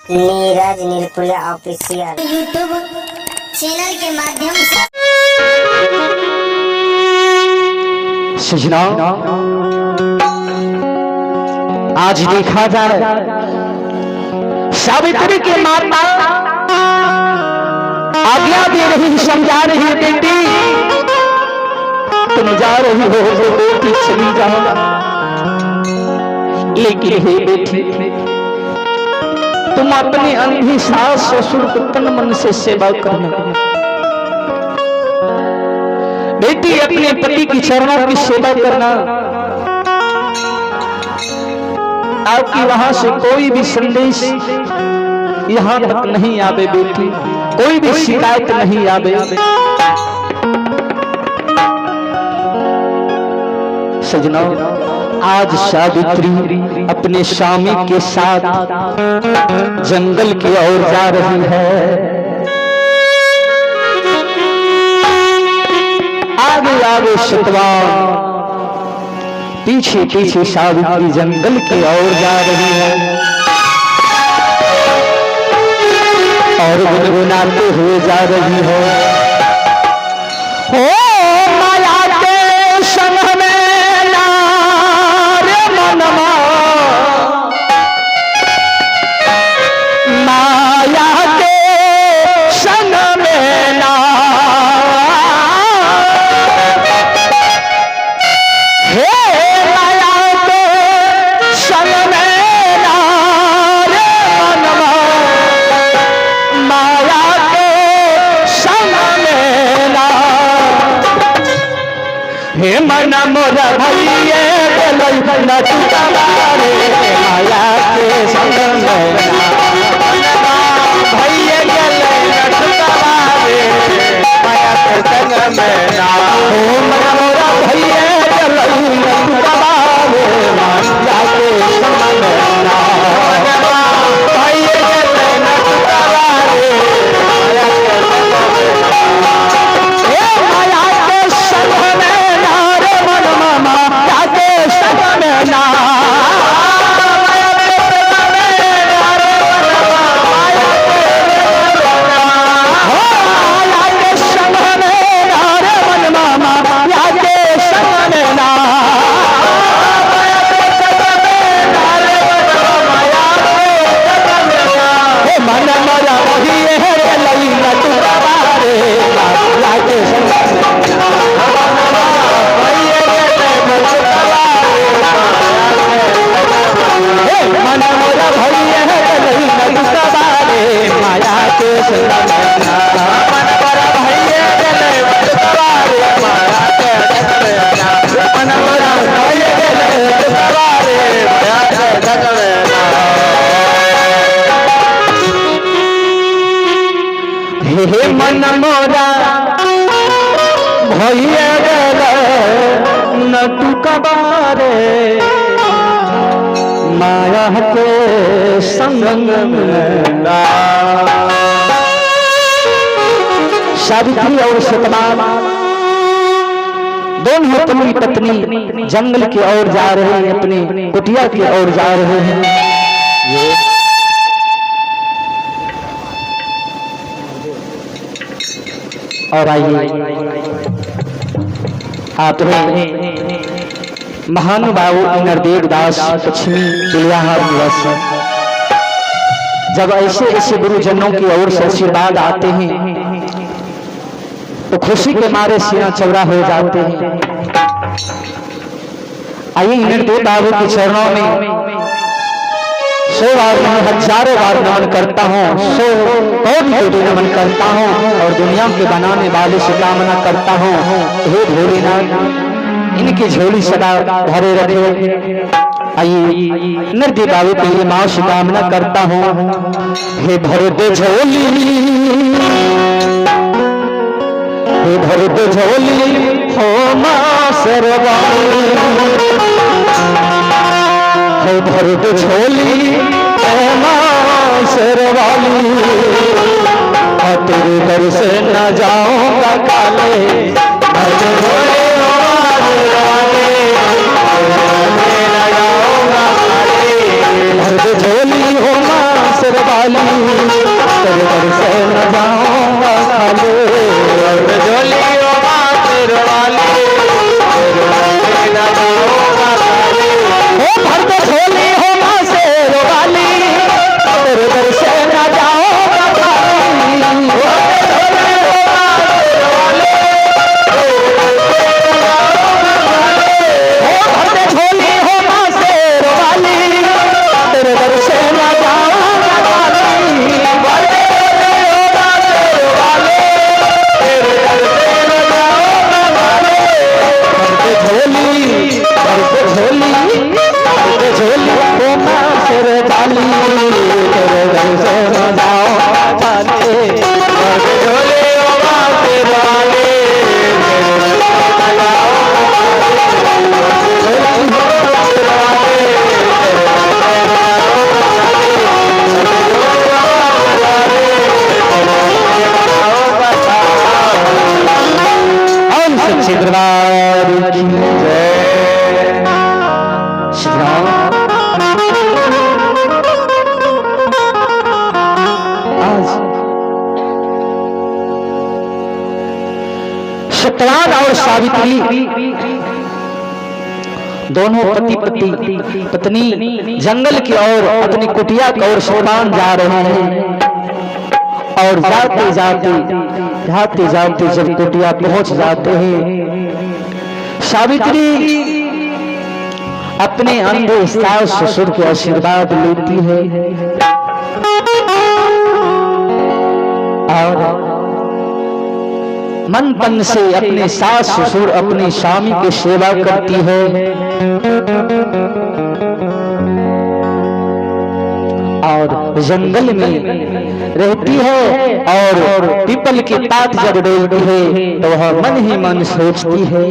Neeraj नीलपुरिया official YouTube channel के माध्यम से। सजना आज देखा जाए सावित्री के माता आज्ञा दे रही, समझा रही है, बेटी तुम जा रही हो तो बेटी चली जाओ, लेकिन हे बेटी तुम अपने अंधी सास ससुर को तन मन से सेवा करना। बेटी अपने पति की चरणों की सेवा करना। आपकी वहां से कोई भी संदेश यहां तक नहीं आवे बेटी, कोई भी शिकायत नहीं आवे। सजना आज सावित्री अपने स्वामी के साथ जंगल की ओर जा रही है। आगे आगे सतवान, पीछे पीछे सावित्री जंगल की ओर जा रही है और गुनगुनाते हुए जा रही है। ओ माया के संग में नारे मनमा, माया के संग में ना, हे माया के संग में नारे मनमा, माया के संग में ना, हे मन मोर भइए गेलै नटुकारे, माया के संग में ना, भइए गेलै नटुकारे, माया के संग में ना, हो मन मोर भइए गेलै नटुकारे, माया के संग में ना, भइए गेलै नटुकारे, माया के संग में ना, हे माया के संग में ना रे मन मामा, माया के संग में ना, माया के संग में ना रे मन मामा, माया के संग में ना रे मन मामा, माया के संग में ना, माया के संग में ना रे मन मामा, हे मन मोरा वही है लई नटुकारे, माया के संग में ना, मन मोरा भइए गेलै नटुकारे, माया के संग में ना, मन मोरा भइए गेलै नटुकारे, माया के संग में ना, मन मोरा भइए गेलै नटुकारे, माया के संग में ना, हे मन मोरा भइए गेलै नटुकारे, माया के संग में ना। सावित्री और सतनाम दोनों पति पत्नी जंगल की ओर जा रहे हैं, अपनी कुटिया की ओर जा रहे हैं। और आइए आप महानुभाव नरदेव दास लक्ष्मी तिलियाहार निवासी, जब ऐसे ऐसे गुरुजनों की ओर से आशीर्वाद आते हैं तो खुशी के मारे सीना चौड़ा हो जाते हैं। आइए नरदेव बाबू के चरणों में 100 बार मैं हजारों बार नमन करता हूँ, 100 कोटि नमन करता हूँ और दुनिया के बनाने वाले से कामना करता हूँ, हे भोलेनाथ इनकी झोली सदा भरे रखे। आइए नरदेव बाबू के लिए मां से कामना करता हूँ, हे भर दे झोली, हे भर दे झोली हो मां सरवाली, हे भर दे झोली हो मां सरवाली, तेरे दर से न जाऊंगा काले, भर दे झोली हो मां सरवाली, वाली तेरे दर से न जाऊंगा खाली झोली ओ माँ तेरे वाली तेरे दर से न जाऊंगा खाली ओ भर दे झोली हो माँ शेर वाली तेरे दर से न जाऊंगा खाली भर दे झोली हो माँ शेर वाली तेरे दर से न जाऊंगा खाली भर दे झोली भर दे झोली भर दे झोली हो माँ शेर वाली तेरे दर से न जाऊंगा खाली भर दे झोली हो माँ शेर वाली सच्चे दरबार की जय श्री राम। आज सत्यवान और सावित्री दोनों पति पत्नी जंगल की ओर अपनी कुटिया की ओर सोपान जा रहे हैं और जाते जाते जब कुटिया पहुंच जाते हैं सावित्री अपने अंधे सास ससुर के आशीर्वाद लेती है और मन तन से अपने सास ससुर अपने स्वामी की सेवा करती है और जंगल में रहती है और पीपल की पात जब डोलती है तो वह मन ही मन सोचती है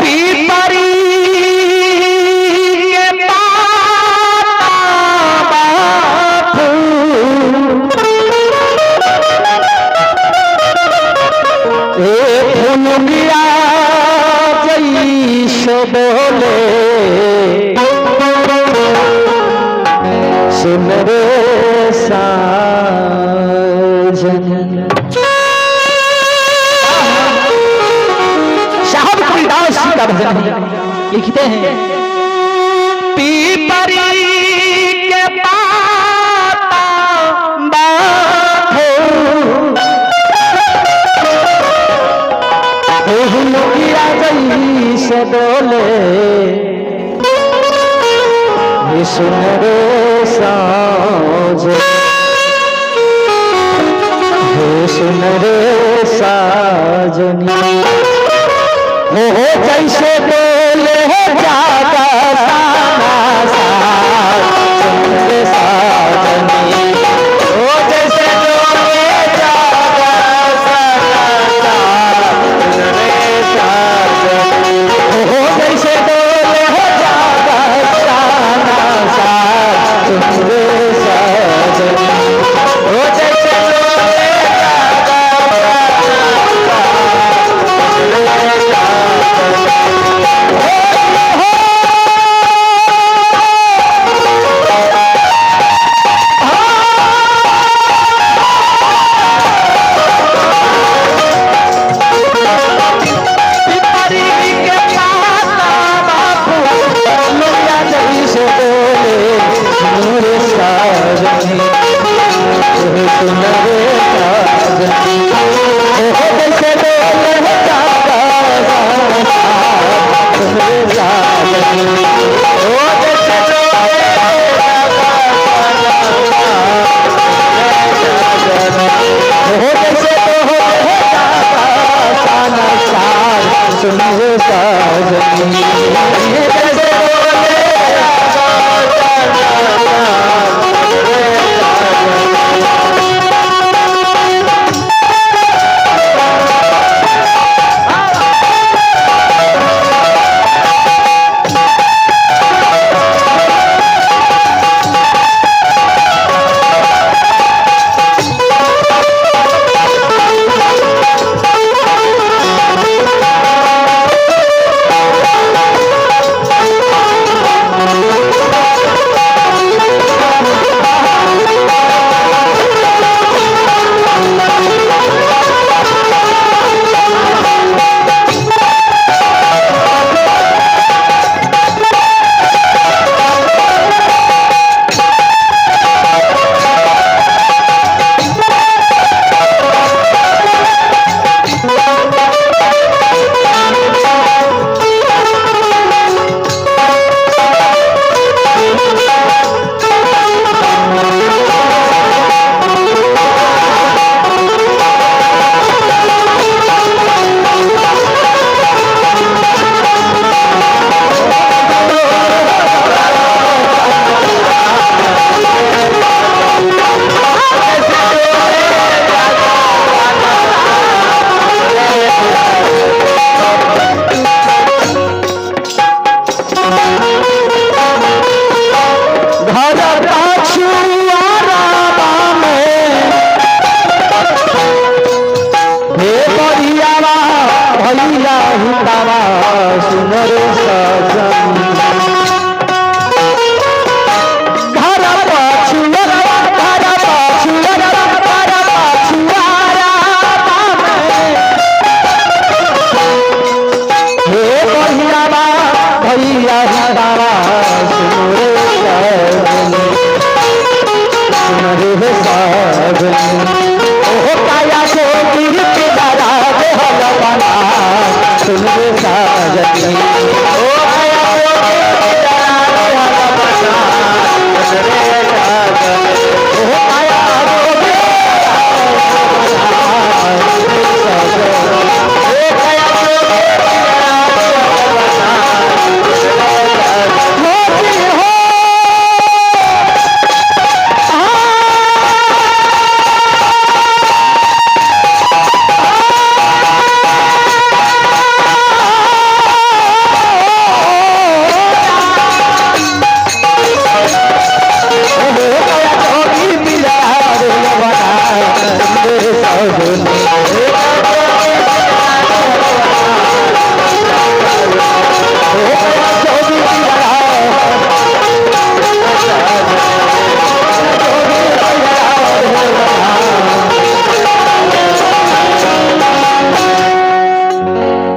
पीपरी के जैसे बोले मेरे साहब कालिदास जी का भजन लिखते हैं पीपरी के पाता जैसे बोले सुन रे साजन सुन रे साजनी हो जैसे बोले जागा साना सुन रे साजनी हो जैसे बोले जागा साना सुन रे साजनी हो जैसे बोले जागा साना सुन रे साजनी हो जैसे सुन